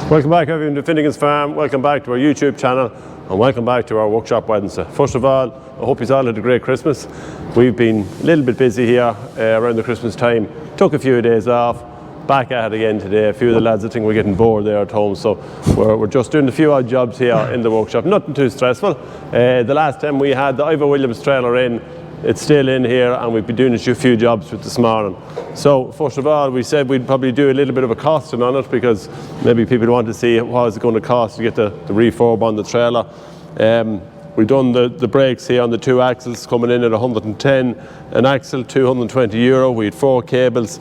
Welcome back everyone to Finnegan's Farm, welcome back to our YouTube channel and welcome back to our workshop Wednesday. First of all, I hope you all had a great Christmas. We've been a little bit busy here around the Christmas time, took a few days off, back at it again today. A few of the lads I think we're getting bored there at home, so we're just doing a few odd jobs here in the workshop, nothing too stressful. The last time we had the Ivor Williams trailer in, it's still in here and we've been doing a few jobs with this morning. So first of all, we said we'd probably do a little bit of a costing on it because maybe people want to see what is it going to cost to get the refurb on the trailer. We've done the brakes here on the two axles coming in at 110 an axle, €220. We had 4 cables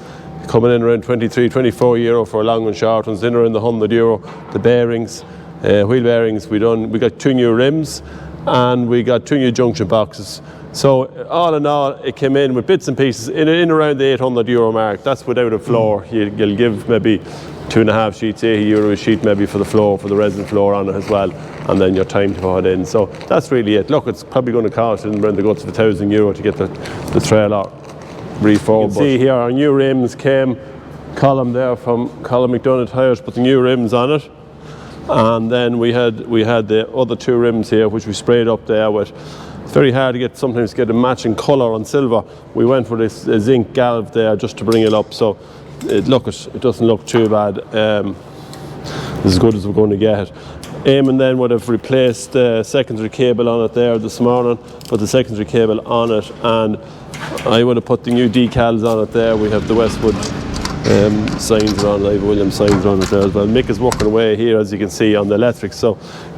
coming in around €23-24 for long and short ones, in around the €100. The bearings, wheel bearings, we got 2 new rims and we got 2 new junction boxes. So all in all, it came in with bits and pieces in around the €800 mark. That's without a floor. You'll give maybe 2.5 sheets, €80 a sheet maybe for the floor, for the resin floor on it as well, and then your time to put it in. So that's really it. Look, it's probably going to cost around the guts of €1,000 to get the trailer refurb. You can see here our new rims came, column there from Colin McDonough Tyres, put the new rims on it. And then we had the other 2 rims here which we sprayed up there with. It's very hard to sometimes get a matching colour on silver. We went for this zinc galv there just to bring it up, so it doesn't look too bad. As good as we're going to get it. Eamon then would have replaced the secondary cable on it there this morning, put the secondary cable on it, and I would have put the new decals on it there. We have the Westwood signs on, Ivor Williams signs on it there as well. Mick is working away here, as you can see, on the electric. So,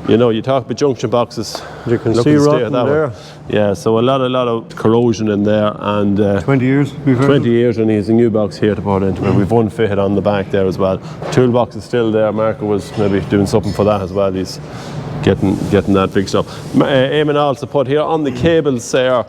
you know, you talk about junction boxes. You can see rotten there. Yeah, so a lot of corrosion in there, and 20 years. 20 years, and he's a new box here to put into it. We've one fitted on the back there as well. Toolbox is still there. Marco was maybe doing something for that as well. He's getting that fixed up. Eamon also put here on the cables there.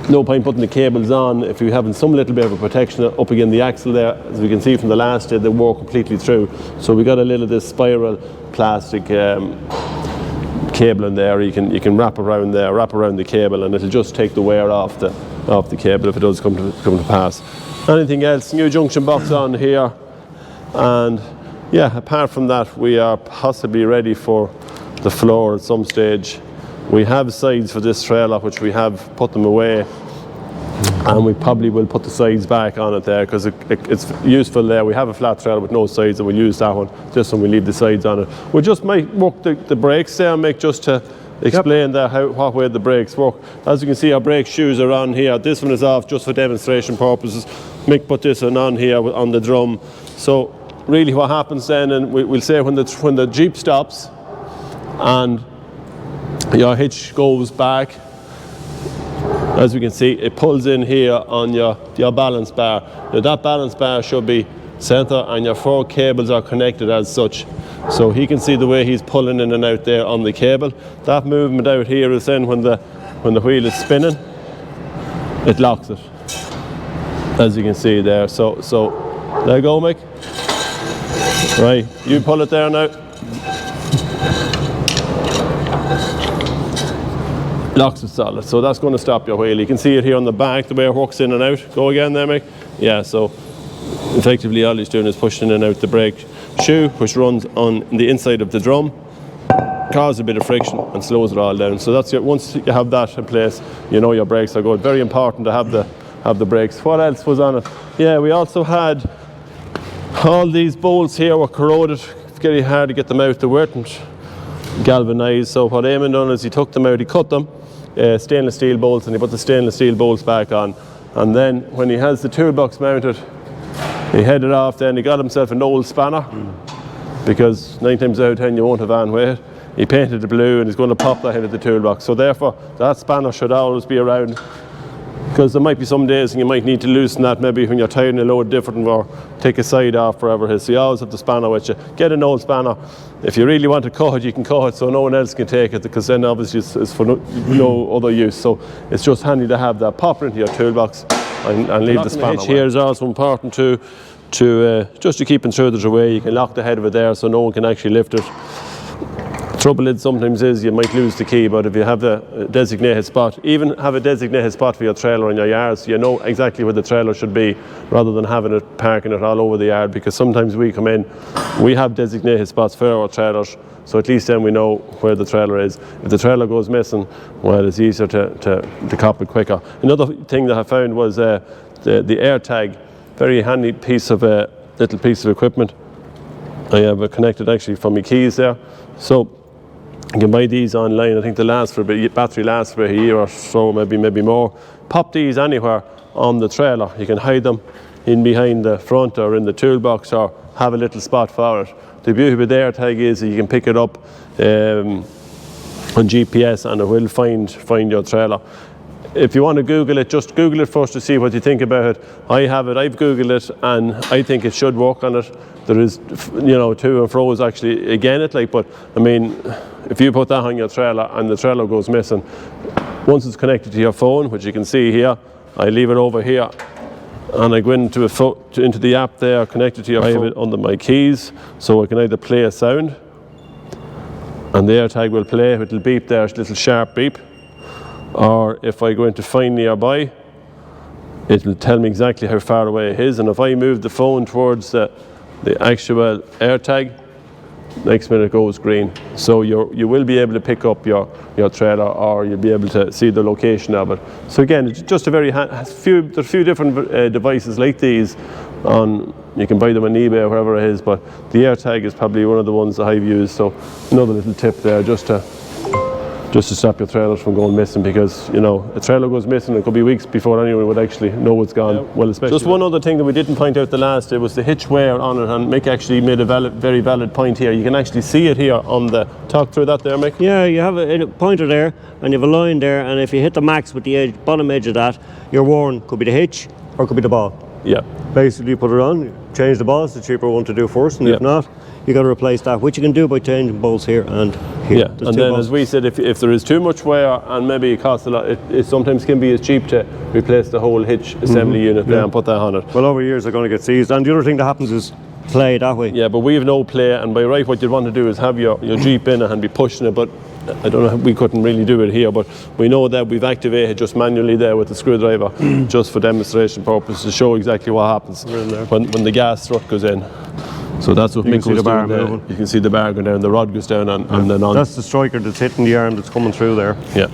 No point putting the cables on if you're having some little bit of a protection up against the axle there. As we can see from the last day, they wore completely through. So we got a little of this spiral plastic cable in there. You can wrap around the cable, and it'll just take the wear off the cable if it does come to pass. Anything else? New junction box on here, and yeah, apart from that, we are possibly ready for the floor at some stage. We have sides for this trailer, which we have put them away, and we probably will put the sides back on it there because it's useful there. We have a flat trailer with no sides, and we'll use that one just when we leave the sides on it. We just might work the brakes there, Mick, just to explain there what way the brakes work. As you can see, our brake shoes are on here. This one is off just for demonstration purposes. Mick put this one on here on the drum. So really what happens then, and we'll say when the Jeep stops and your hitch goes back, as we can see, it pulls in here on your balance bar. Now that balance bar should be center, and your 4 cables are connected as such. So he can see the way he's pulling in and out there on the cable. That movement out here is then when the wheel is spinning, it locks it, as you can see there. So there you go, Mick. Right, you pull it there now. Locks it solid, so that's going to stop your wheel. You can see it here on the back, the way it works in and out. Go again there, Mick. Yeah, so effectively all he's doing is pushing in and out the brake shoe, which runs on the inside of the drum, causes a bit of friction and slows it all down. So that's it. Once you have that in place, you know your brakes are good. Very important to have the brakes. What else was on it? Yeah, we also had all these bolts here were corroded. It's very hard to get them out. They weren't galvanized. So what Eamon done is he took them out, he cut them, stainless steel bolts, and he put the stainless steel bolts back on. And then when he has the toolbox mounted, he headed off then, he got himself an old spanner, because 9 times out of 10 you won't have on weight. He painted it blue and he's going to pop that into the toolbox. So therefore that spanner should always be around, because there might be some days and you might need to loosen that, maybe when you're tiring a load different, or take a side off, wherever it is. So you always have the spanner with you. Get an old spanner. If you really want to cut it, you can cut it so no one else can take it, because then obviously it's for no other use. So it's just handy to have that. Pop it into your toolbox and leave the spanner. The hitch here is also important to just to keep intruders away. You can lock the head of it there so no one can actually lift it. Trouble is sometimes is you might lose the key, but if you have a designated spot, even have a designated spot for your trailer in your yard, so you know exactly where the trailer should be, rather than having it parking it all over the yard, because sometimes we come in, we have designated spots for our trailers, so at least then we know where the trailer is. If the trailer goes missing, well, it's easier to cop it quicker. Another thing that I found was the air tag, very handy piece of little piece of equipment. I have it connected actually from my keys there, so you can buy these online. I think they last for battery lasts for a year or so, maybe more. Pop these anywhere on the trailer. You can hide them in behind the front or in the toolbox, or have a little spot for it. The beauty with the AirTag is that you can pick it up on GPS and it will find your trailer. If you want to Google it, just Google it first to see what you think about it. I've Googled it and I think it should work on it. There is, to and fro's actually again it, but I mean, if you put that on your trailer and the trailer goes missing, once it's connected to your phone, which you can see here, I leave it over here and I go into the app there, connected to your phone. I have it under my keys, so I can either play a sound and the AirTag will play, it'll beep there, a little sharp beep. Or if I go into find nearby, it will tell me exactly how far away it is, and if I move the phone towards the actual AirTag, next minute it goes green. So you will be able to pick up your trailer, or you'll be able to see the location of it. So again, it's just there's a few different devices like these you can buy them on eBay or wherever it is, but the AirTag is probably one of the ones that I've used. So another little tip there, just to stop your trailers from going missing, because a trailer goes missing, it could be weeks before anyone would actually know it's gone. Yeah. Well, especially just one other thing that we didn't point out the last, it was the hitch wear on it, and Mick actually made a very valid point here. You can actually see it here on the, talk through that there, Mick. Yeah, you have a pointer there and you have a line there, and if you hit the max with the bottom edge of that, your worn could be the hitch or could be the ball. Yeah. Basically you put it on, change the ball, it's the cheaper one to do first, and if not, you got to replace that, which you can do by changing bolts here and here. Yeah, and then as we said, if there is too much wear and maybe it costs a lot, it sometimes can be as cheap to replace the whole hitch assembly unit there and put that on it. Well, over years they're going to get seized, and the other thing that happens is play that way. Yeah, but we have no play, and by right what you'd want to do is have your Jeep in it and be pushing it, but I don't know, we couldn't really do it here, but we know that we've activated just manually there with the screwdriver just for demonstration purposes, to show exactly what happens when the gas strut goes in. So that's what Mick was doing there. You can see the bar going down, the rod goes down and then on. That's the striker that's hitting the arm that's coming through there. Yeah.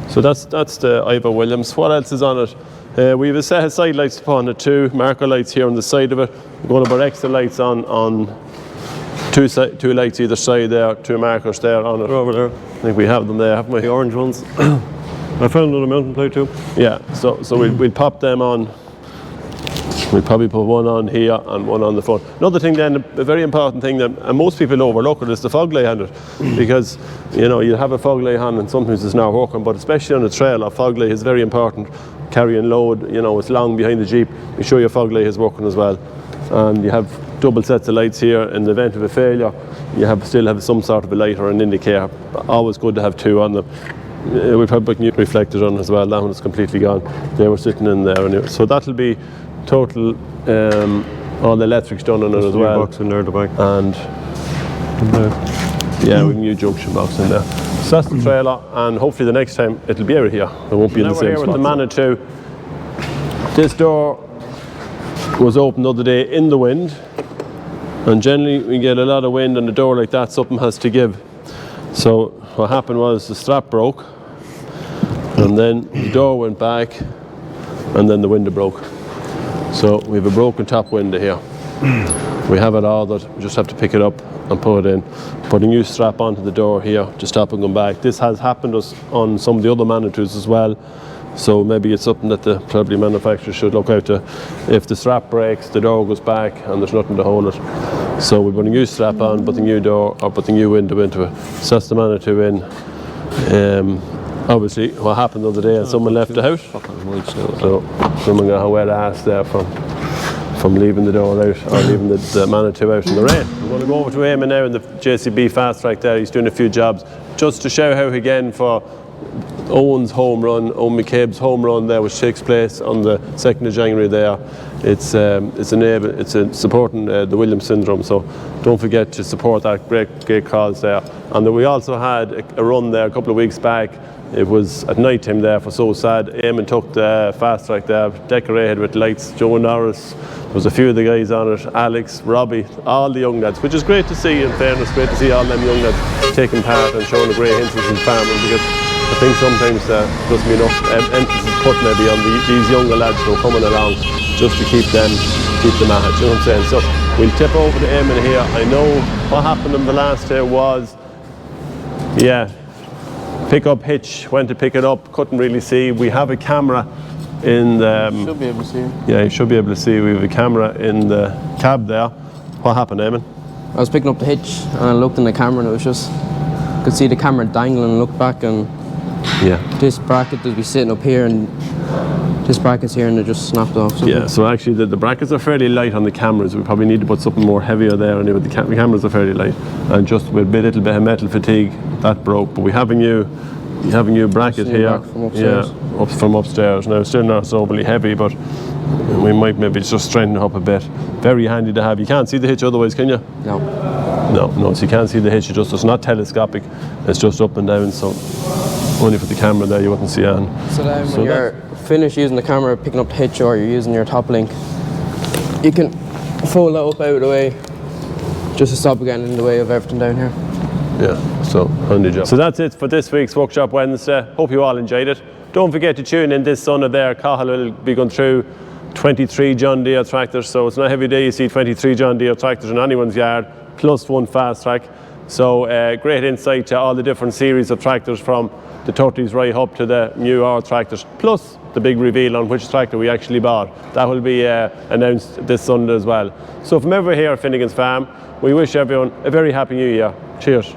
So that's the Ivor Williams. What else is on it? We have a set of side lights upon it too, marker lights here on the side of it. We're going to put extra lights on two lights either side there, two markers there on it. They're over there. I think we have them there, haven't we? The orange ones. I found another mountain plate too. Yeah, so we'll pop them on. We'll probably put one on here and one on the front. Another thing then, a very important thing that most people overlook it, is the fog light on it. Because, you have a fog light on and sometimes it's not working, but especially on a trailer, a fog light is very important. Carrying load, it's long behind the Jeep. Make sure your fog light is working as well. And you have double sets of lights here. In the event of a failure, you still have some sort of a light or an indicator. Always good to have two on them. We probably put new reflectors on as well. That one is completely gone. They were sitting in there anyway. So that'll be total, all the electrics done on it as well. Box in there at the back. And yeah, with a new junction box in there. So that's the trailer, and hopefully the next time it'll be out here. It won't be in the same spot. With the Manitou. This door was opened the other day in the wind, and generally we get a lot of wind on the door like that, something has to give. So what happened was the strap broke, and then the door went back, and then the window broke. So we have a broken top window here. We have it all, that we just have to pick it up and put it in. Put a new strap onto the door here to stop it going back. This has happened us on some of the other Manitous as well. So maybe it's something that the probably manufacturer should look out to. If the strap breaks, the door goes back and there's nothing to hold it. So we put a new strap on, put the new door or put the new window into it. So that's the Manitou in. Obviously, what happened the other day, someone left the house. So someone got a wet ass there from leaving the door out, or leaving the Manitou out in the rain. I'm going to go over to Eamon now in the JCB Fastrac there. He's doing a few jobs. Just to show how, again, for Eoghans Home Run, Owen McCabe's home run there, which takes place on the 2nd of January there. It's supporting the Williams syndrome, so don't forget to support that. Great cause there. And then we also had a run there a couple of weeks back. It was at night time there for So Sad. Eamon took the Fastrac there, decorated with lights. Joe Norris, there was a few of the guys on it, Alex, Robbie, all the young lads, which is great to see. In fairness, great to see all them young lads taking part and showing a great interest in farming, because I think sometimes there doesn't be enough emphasis put maybe on these younger lads who are coming along, just to keep them at it, you know what I'm saying? So we'll tip over to Eamon here. I know what happened in the last here was, pick up Hitch, went to pick it up, couldn't really see. We have a camera in the... should be able to see. Yeah, you should be able to see. We have a camera in the cab there. What happened, Eamon? I was picking up the hitch and I looked in the camera and it was just, I could see the camera dangling and looked back, and this bracket would be sitting up here and this bracket's here and it just snapped off. Yeah, so actually the brackets are fairly light on the cameras. We probably need to put something more heavier there, and the cameras are fairly light. And just with a little bit of metal fatigue, that broke. But we have a new bracket here. From upstairs. Yeah, from upstairs. Now it's still not so overly heavy, but we might maybe just strengthen it up a bit. Very handy to have. You can't see the hitch otherwise, can you? No, so you can't see the hitch. It's not telescopic. It's just up and down, so only for the camera there you wouldn't see on. So then when you're finished using the camera, picking up the hitch, or you're using your top link, you can fold that up out of the way just to stop getting in the way of everything down here. Yeah, so handy job. So that's it for this week's Workshop Wednesday. Hope you all enjoyed it. Don't forget to tune in this Sunday there. Cathal will be going through 23 John Deere tractors, so it's not every day you see 23 John Deere tractors in anyone's yard, plus one Fastrac. So great insight to all the different series of tractors, from the 30s right up to the new R tractors, plus the big reveal on which tractor we actually bought. That will be announced this Sunday as well. So from everyone here at Finnegan's Farm, we wish everyone a very happy new year. Cheers.